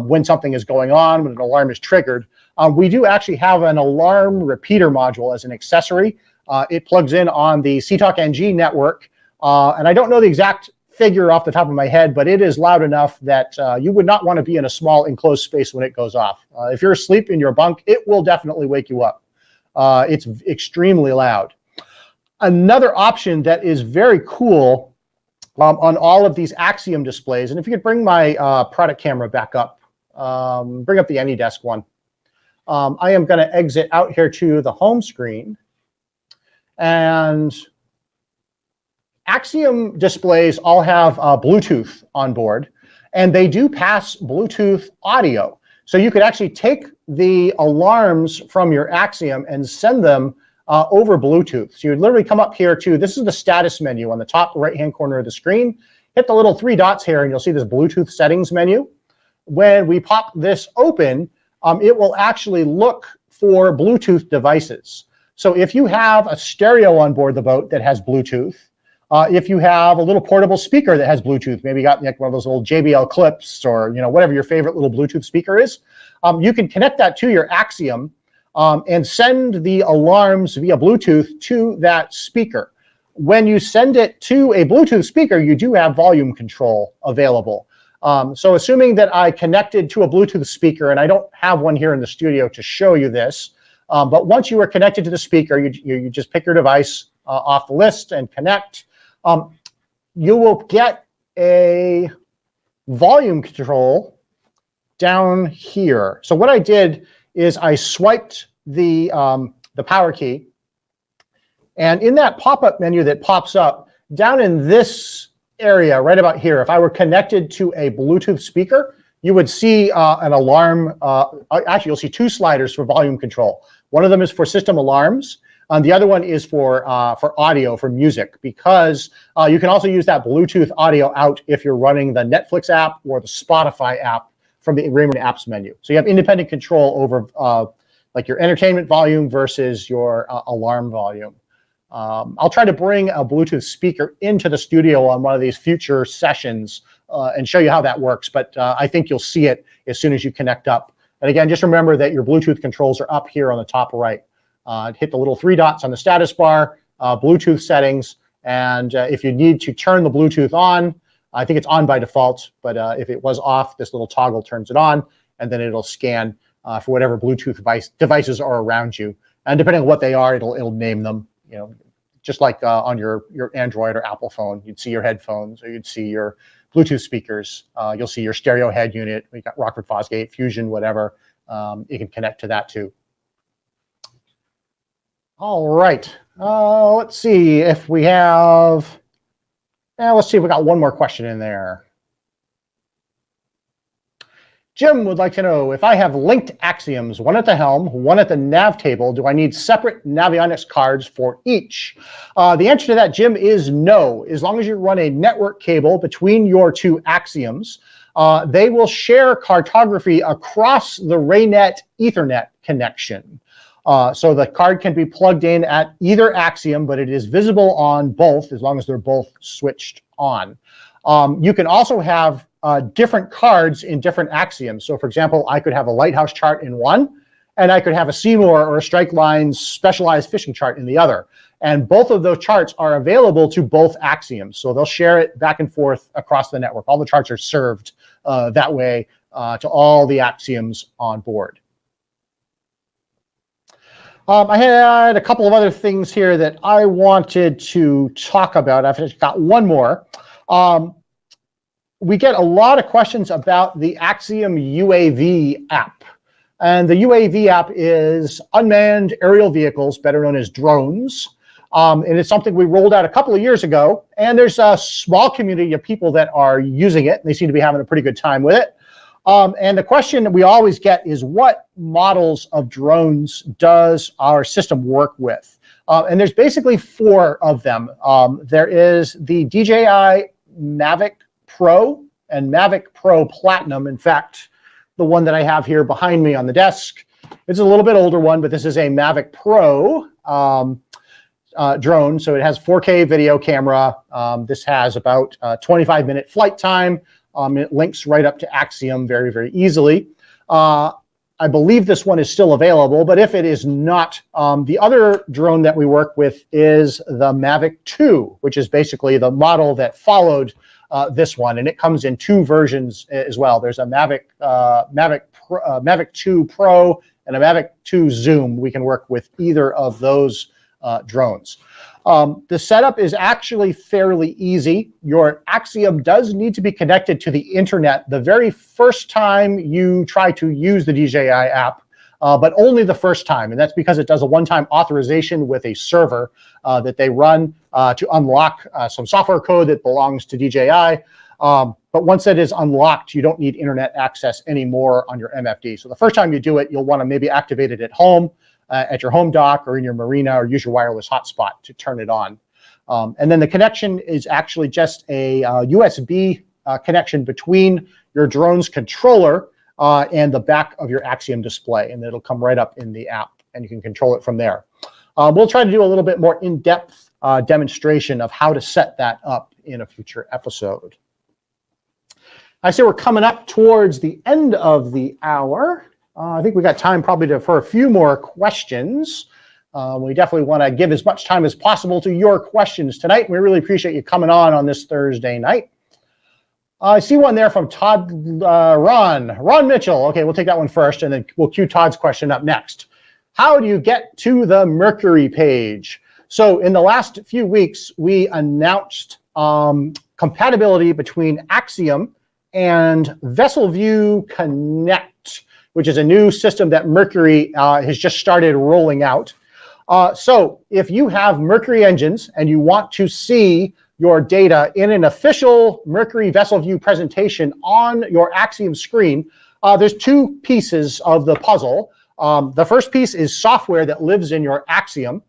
when something is going on, when an alarm is triggered. We do actually have an alarm repeater module as an accessory. It plugs in on the CTalk NG network, and I don't know the exact figure off the top of my head, but it is loud enough that you would not want to be in a small enclosed space when it goes off. If you're asleep in your bunk, it will definitely wake you up. It's extremely loud. Another option that is very cool on all of these Axiom displays, and if you could bring my product camera back up, bring up the AnyDesk one. I am going to exit out here to the home screen, and Axiom displays all have Bluetooth on board, and they do pass Bluetooth audio. So you could actually take the alarms from your Axiom and send them over Bluetooth. So you would literally come up here to, this is the status menu on the top right-hand corner of the screen. Hit the little 3 dots here, and you'll see this Bluetooth settings menu. When we pop this open, it will actually look for Bluetooth devices. So if you have a stereo on board the boat that has Bluetooth, if you have a little portable speaker that has Bluetooth, maybe you got like one of those little JBL clips or whatever your favorite little Bluetooth speaker is, you can connect that to your Axiom and send the alarms via Bluetooth to that speaker. When you send it to a Bluetooth speaker, you do have volume control available. So assuming that I connected to a Bluetooth speaker, and I don't have one here in the studio to show you this, but once you are connected to the speaker, you just pick your device off the list and connect. You will get a volume control down here. So what I did is I swiped the power key, and in that pop-up menu that pops up, down in this area right about here, if I were connected to a Bluetooth speaker, you would see an alarm. Actually, you'll see 2 sliders for volume control. One of them is for system alarms, and the other one is for audio, for music, because you can also use that Bluetooth audio out if you're running the Netflix app or the Spotify app from the Raymarine apps menu. So you have independent control over like your entertainment volume versus your alarm volume. I'll try to bring a Bluetooth speaker into the studio on one of these future sessions and show you how that works, but I think you'll see it as soon as you connect up. And again, just remember that your Bluetooth controls are up here on the top right. Hit the little 3 dots on the status bar, Bluetooth settings, and if you need to turn the Bluetooth on, I think it's on by default, but if it was off, this little toggle turns it on, and then it'll scan for whatever Bluetooth devices are around you. And depending on what they are, it'll name them. Just like on your Android or Apple phone, you'd see your headphones, or you'd see your Bluetooth speakers. You'll see your stereo head unit. We got Rockford Fosgate, Fusion, whatever. You can connect to that too. All right. Let's see if we have. Let's see if we got one more question in there. Jim would like to know, if I have linked Axioms, one at the helm, one at the nav table, do I need separate Navionic cards for each? The answer to that, Jim, is no. As long as you run a network cable between your 2 Axioms, they will share cartography across the Raynet Ethernet connection. So the card can be plugged in at either Axiom, but it is visible on both as long as they're both switched on. You can also have different cards in different Axioms. So for example, I could have a lighthouse chart in one, and I could have a Seymour or a Strike Lines specialized fishing chart in the other. And both of those charts are available to both Axioms. So they'll share it back and forth across the network. All the charts are served that way to all the Axioms on board. I had a couple of other things here that I wanted to talk about. I've just got one more. We get a lot of questions about the Axiom UAV app. And the UAV app is unmanned aerial vehicles, better known as drones. And it's something we rolled out a couple of years ago. And there's a small community of people that are using it. And they seem to be having a pretty good time with it. And the question that we always get is, what models of drones does our system work with? And there's basically 4 of them. There is the DJI Mavic Pro and Mavic Pro Platinum. In fact, the one that I have here behind me on the desk, it's a little bit older one, but this is a Mavic Pro drone. So it has 4K video camera. This has about 25-minute flight time. It links right up to Axiom very, very easily. I believe this one is still available, but if it is not, the other drone that we work with is the Mavic 2, which is basically the model that followed this one, and it comes in 2 versions as well. There's a Mavic 2 Pro and a Mavic 2 Zoom. We can work with either of those drones. The setup is actually fairly easy. Your Axiom does need to be connected to the internet the very first time you try to use the DJI app, but only the first time. And that's because it does a one-time authorization with a server that they run to unlock some software code that belongs to DJI. But once it is unlocked, you don't need internet access anymore on your MFD. So the first time you do it, you'll want to maybe activate it at home, at your home dock or in your marina, or use your wireless hotspot to turn it on. And then the connection is actually just a USB connection between your drone's controller and the back of your Axiom display, and it'll come right up in the app, and you can control it from there. We'll try to do a little bit more in-depth demonstration of how to set that up in a future episode. I see we're coming up towards the end of the hour. I think we got time probably for a few more questions. We definitely want to give as much time as possible to your questions tonight. We really appreciate you coming on this Thursday night. I see one there from Ron Mitchell. Okay, we'll take that one first, and then we'll cue Todd's question up next. How do you get to the Mercury page? So in the last few weeks, we announced compatibility between Axiom and VesselView Connect, which is a new system that Mercury has just started rolling out. So if you have Mercury engines and you want to see your data in an official Mercury VesselView presentation on your Axiom screen, there's 2 pieces of the puzzle. The first piece is software that lives in your Axiom,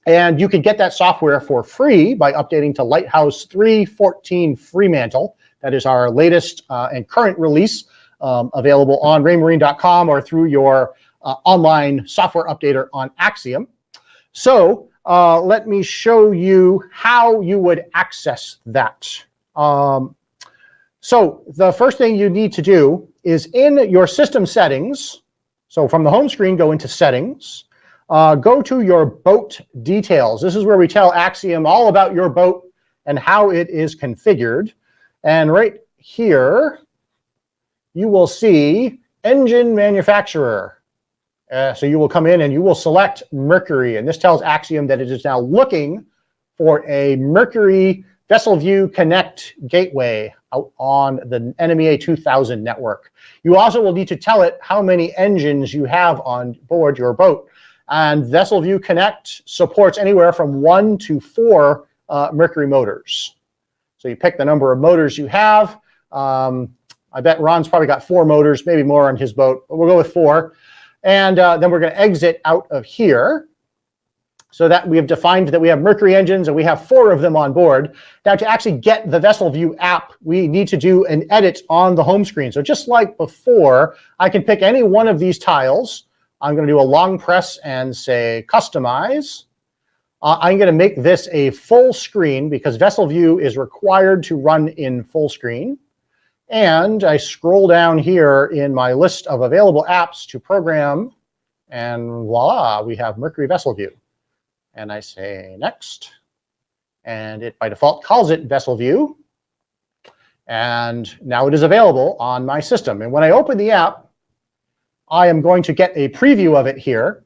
and you can get that software for free by updating to Lighthouse 3.14 Fremantle. That is our latest and current release, available on Raymarine.com or through your online software updater on Axiom. So let me show you how you would access that. So the first thing you need to do is in your system settings. So from the home screen, go into settings, go to your boat details. This is where we tell Axiom all about your boat and how it is configured. And right here, you will see engine manufacturer. So you will come in and you will select Mercury. And this tells Axiom that it is now looking for a Mercury VesselView Connect gateway out on the NMEA 2000 network. You also will need to tell it how many engines you have on board your boat. And VesselView Connect supports anywhere from 1 to 4 Mercury motors. So you pick the number of motors you have. I bet Ron's probably got 4 motors, maybe more on his boat, but we'll go with 4. And then we're going to exit out of here so that we have defined that we have Mercury engines and we have 4 of them on board. Now, to actually get the VesselView app, we need to do an edit on the home screen. So just like before, I can pick any one of these tiles. I'm going to do a long press and say customize. I'm going to make this a full screen because VesselView is required to run in full screen. And I scroll down here in my list of available apps to program, and voila, we have Mercury VesselView. And I say next, and it by default calls it VesselView. And now it is available on my system. And when I open the app, I am going to get a preview of it here.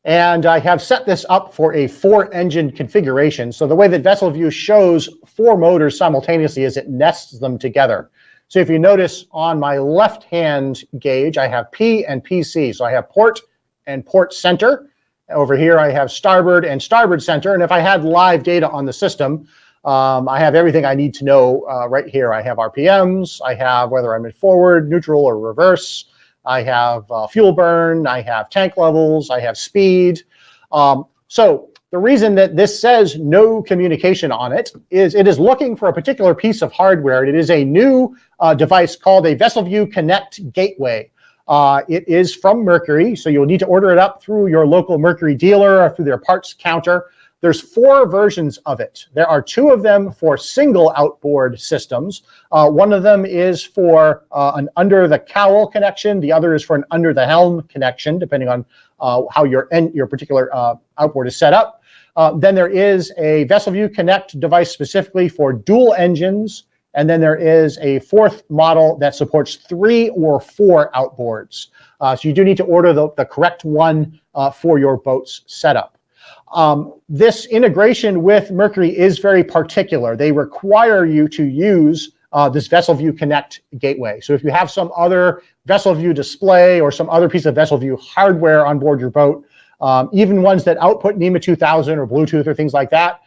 And I have set this up for a 4-engine configuration. So the way that Vessel View shows 4 motors simultaneously is it nests them together. So if you notice on my left-hand gauge, I have P and PC. So I have port and port center. Over here, I have starboard and starboard center. And if I had live data on the system, I have everything I need to know right here. I have RPMs. I have whether I'm in forward, neutral, or reverse. I have fuel burn. I have tank levels. I have speed. So the reason that this says no communication on it is looking for a particular piece of hardware. It is a new device called a Vessel View Connect Gateway. It is from Mercury, so you'll need to order it up through your local Mercury dealer or through their parts counter. There's 4 versions of it. There are 2 of them for single outboard systems. One of them is for an under the cowl connection. The other is for an under the helm connection, depending on how your particular outboard is set up. Then there is a Vessel View Connect device specifically for dual engines. And then there is a 4th model that supports 3 or 4 outboards. So you do need to order the correct one for your boat's setup. This integration with Mercury is very particular. They require you to use this Vessel View Connect gateway. So if you have some other Vessel View display or some other piece of Vessel View hardware on board your boat, even ones that output NEMA 2000 or Bluetooth or things like that,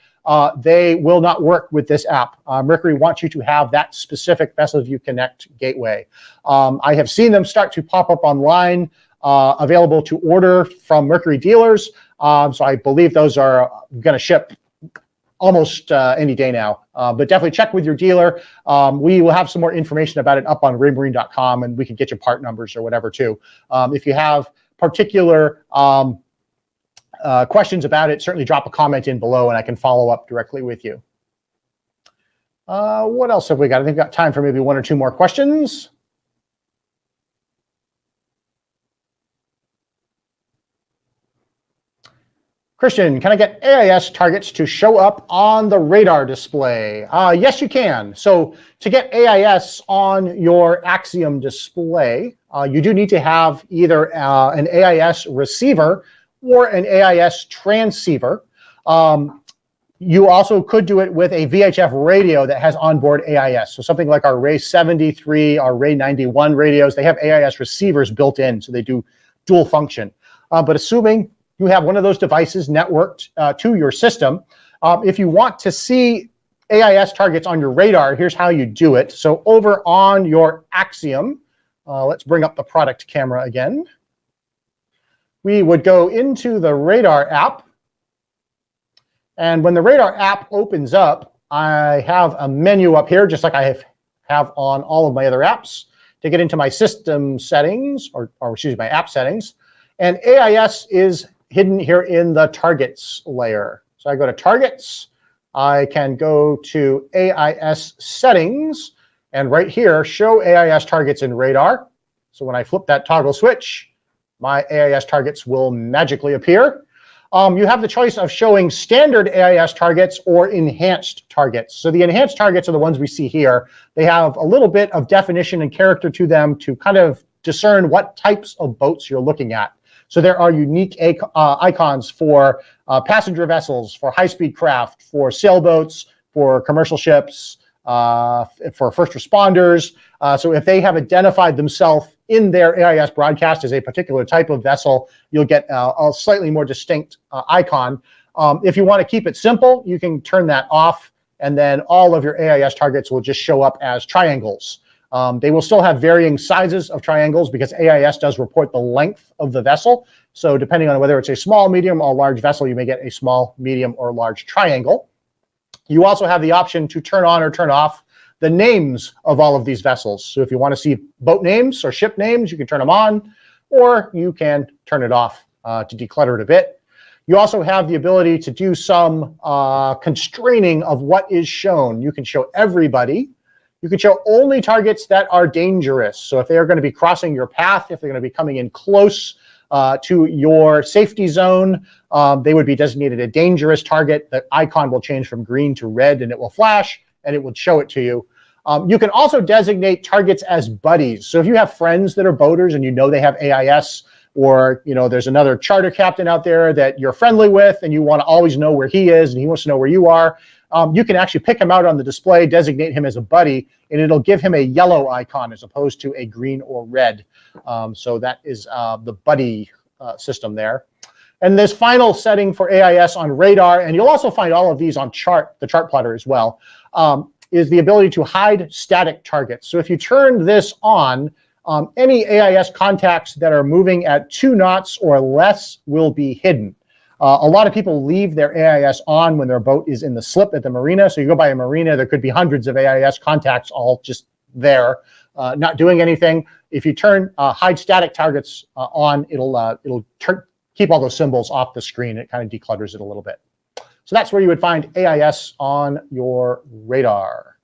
they will not work with this app. Mercury wants you to have that specific Vessel View Connect gateway. I have seen them start to pop up online, available to order from Mercury dealers. So I believe those are going to ship almost any day now. But definitely check with your dealer. We will have some more information about it up on Raymarine.com, and we can get you part numbers or whatever too. If you have particular questions about it, certainly drop a comment in below and I can follow up directly with you. What else have we got? I think we've got time for maybe 1 or 2 more questions. Christian, can I get AIS targets to show up on the radar display? Yes, you can. So to get AIS on your Axiom display, you do need to have either an AIS receiver or an AIS transceiver. You also could do it with a VHF radio that has onboard AIS. So something like our Ray 73, our Ray 91 radios, they have AIS receivers built in, so they do dual function. But assuming you have one of those devices networked to your system, if you want to see AIS targets on your radar, here's how you do it. So over on your Axiom, let's bring up the product camera again. We would go into the radar app. And when the radar app opens up, I have a menu up here, just like I have on all of my other apps, to get into my system settings, or excuse me, my app settings. And AIS is hidden here in the targets layer. So I go to targets, I can go to AIS settings, and right here, show AIS targets in radar. So when I flip that toggle switch, my AIS targets will magically appear. You have the choice of showing standard AIS targets or enhanced targets. So the enhanced targets are the ones we see here. They have a little bit of definition and character to them to kind of discern what types of boats you're looking at. So there are unique icons for passenger vessels, for high-speed craft, for sailboats, for commercial ships, for first responders. So if they have identified themselves in their AIS broadcast as a particular type of vessel, you'll get a slightly more distinct icon. If you want to keep it simple, you can turn that off, and then all of your AIS targets will just show up as triangles. They will still have varying sizes of triangles because AIS does report the length of the vessel. So depending on whether it's a small, medium, or large vessel, you may get a small, medium, or large triangle. You also have the option to turn on or turn off the names of all of these vessels. So if you want to see boat names or ship names, you can turn them on, or you can turn it off to declutter it a bit. You also have the ability to do some constraining of what is shown. You can show everybody. You can show only targets that are dangerous. So if they are going to be crossing your path, if they're going to be coming in close to your safety zone, they would be designated a dangerous target. The icon will change from green to red, and it will flash, and it will show it to you. You can also designate targets as buddies. So if you have friends that are boaters and you know they have AIS, or there's another charter captain out there that you're friendly with and you want to always know where he is and he wants to know where you are, you can actually pick him out on the display, designate him as a buddy, and it'll give him a yellow icon as opposed to a green or red. So that is the buddy system there. And this final setting for AIS on radar, and you'll also find all of these on the chart plotter as well, is the ability to hide static targets. So if you turn this on, any AIS contacts that are moving at 2 knots or less will be hidden. A lot of people leave their AIS on when their boat is in the slip at the marina. So you go by a marina, there could be hundreds of AIS contacts all just there, not doing anything. If you turn hide static targets on, it'll keep all those symbols off the screen. It kind of declutters it a little bit. So that's where you would find AIS on your radar.